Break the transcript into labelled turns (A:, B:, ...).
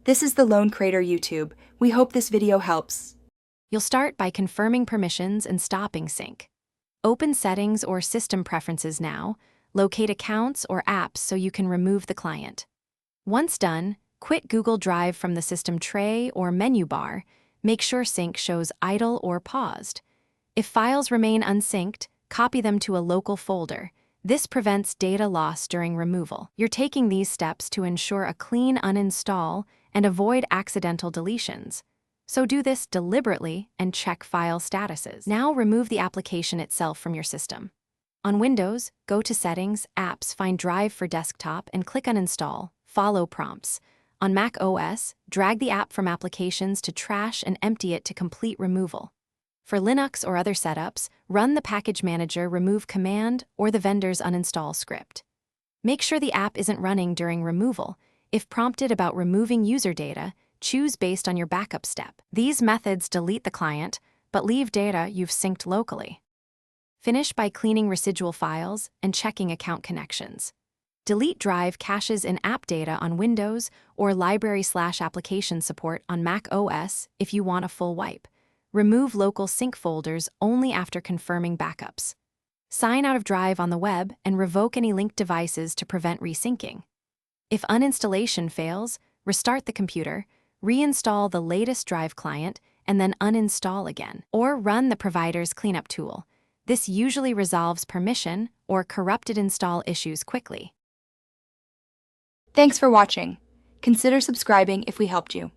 A: This is the Lone Crater YouTube. We hope this video helps.
B: You'll start by confirming permissions and stopping sync. Open Settings or System Preferences now. Locate accounts or apps so you can remove the client. Once done, quit Google Drive from the system tray or menu bar. Make sure sync shows idle or paused. If files remain unsynced, copy them to a local folder. This prevents data loss during removal. You're taking these steps to ensure a clean uninstall and avoid accidental deletions. So do this deliberately and check file statuses. Now remove the application itself from your system. On Windows, go to Settings, Apps, find Drive for Desktop, and click Uninstall. Follow prompts. On Mac OS, drag the app from Applications to Trash and empty it to complete removal. For Linux or other setups, run the Package Manager remove command or the vendor's uninstall script. Make sure the app isn't running during removal. If prompted about removing user data, choose based on your backup step. These methods delete the client, but leave data you've synced locally. Finish by cleaning residual files and checking account connections. Delete Drive caches in app data on Windows or library/application support on Mac OS if you want a full wipe. Remove local sync folders only after confirming backups. Sign out of Drive on the web and revoke any linked devices to prevent resyncing. If uninstallation fails, restart the computer, reinstall the latest Drive client, and then uninstall again. Or run the provider's cleanup tool. This usually resolves permission or corrupted install issues quickly.
A: Thanks for watching. Consider subscribing if we helped you.